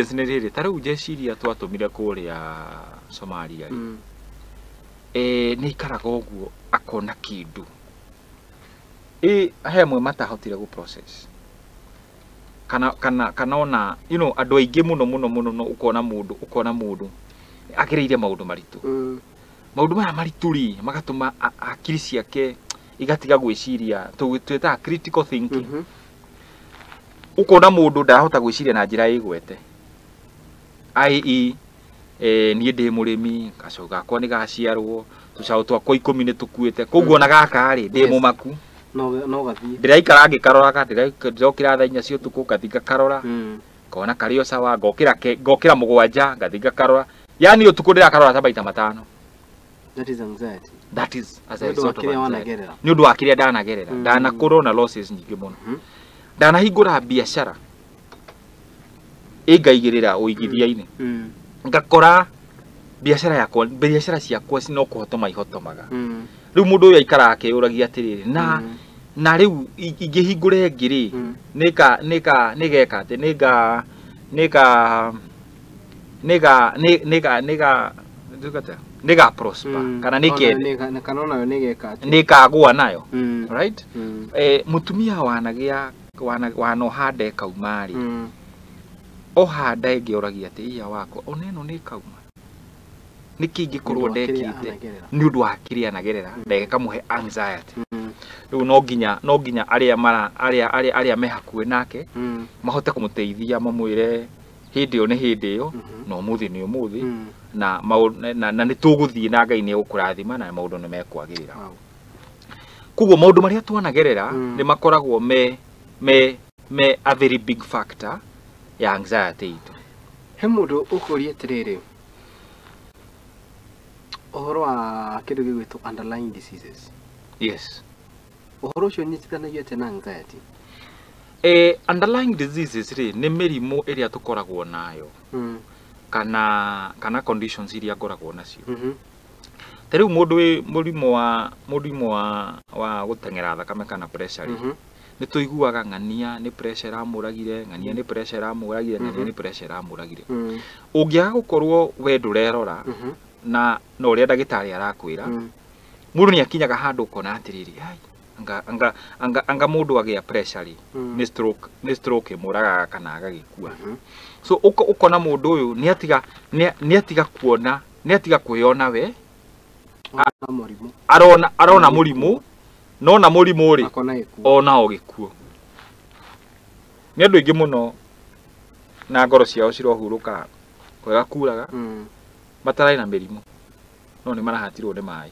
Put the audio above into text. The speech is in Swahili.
Siniriri taru ujeciria twatumire kuria Somalia ni karaga uguo akona kindu hemwe matahotire gu process kana ona andu aingi muno no ukona mundu agireire maundu maritu maundu maya marituri magatuma akiri ciake igatiga gwiciria twita critical thinking ukona mundu ndahota gwiciria na njira igwete nie ndi murimi gacaũ gakwa ni gaciarwo tucaũ twakwa 10 ni tukuite koguo na gaka ri ndi mumaku no gathie ndiraikara ngikaroraga ndiraikira thaa 4 cia utuku ngathiga karora kona kario sawa ngokira 7 ngathiga karora yani utuku ndirakarora maita 5. That is anxiety. That is as a result of anxiety. Ni undu wa kiria ndanagerera ndanakũrwo na losses nyingĩ muno ndanahingũra biacara ngaigĩrĩra ũigithia-inĩ ngakora biacara ciakwa no kũhotoma ihotomaga rĩu mũndũ ũyũ aikara akĩũragia atĩrĩrĩ na rĩu ingĩhingũre ngiri nĩgeka atĩ nĩga prosper kana nĩkagũa nayo right mutumia wanohanda ekauma-rĩ ohanda ĩngĩũragia atĩ iya wakwa ona ĩno nĩ kauma nĩkĩ ingĩkorwo ndekĩte nĩ ũndũ wa kĩrĩa anagerera ndĩkamũhe anxiety rĩu no nginya arĩa me hakuhĩ nake mahote kũmũteithia mamwĩre hĩndĩ ĩyo nĩ hĩndĩ ĩyo na ũmũthĩ nĩ ũmũthĩ na nĩ tũgũthiĩ na Ngai nĩ gũkũrathima na maũndũ nĩ mekwagĩrĩra koguo maũndũ marĩa twanagerera nĩ makoragwo me a very big factor ya anxiety itu. He mũndũ ũkũria atĩrĩrĩ ũhoro wa kĩndũ gĩgwĩtwo underlying diseases. Yes. Ũhoro ũcio nyitithanagio atĩa na anxiety? Underlying diseases nĩ mĩrimũ ĩrĩa tũkoragwo nayo kana conditions iria ngoragwo nacio. Tarĩu mũndũ wĩ mũrimũ wa gũteng'era thakame kana pressure nĩ tũiguaga ng'ania nĩ pressure amũragire ng'ania nĩ pressure amũragire ng'ania nĩ pressure amũragire ũngĩaga gũkorwo we ndũrerora na ũrĩa ndagĩtarĩ arakwĩra mũndũ nĩ akinyaga handũ ũkona atĩrĩrĩ anga mũndũ agĩa pressure nĩ stroke ĩmũragaga kana agagĩkua so ũkona mũndũ ũyũ nĩ atiga kuona nĩ atiga kwĩona we arona mũrimũ no na mũrimũ rĩ ona ũgĩkuo nĩ andũ aingĩ mũno na ngoro ciao cirohurũka kwega kuraga matarai na mĩrimũ no nĩ marahatirwo nĩ maĩ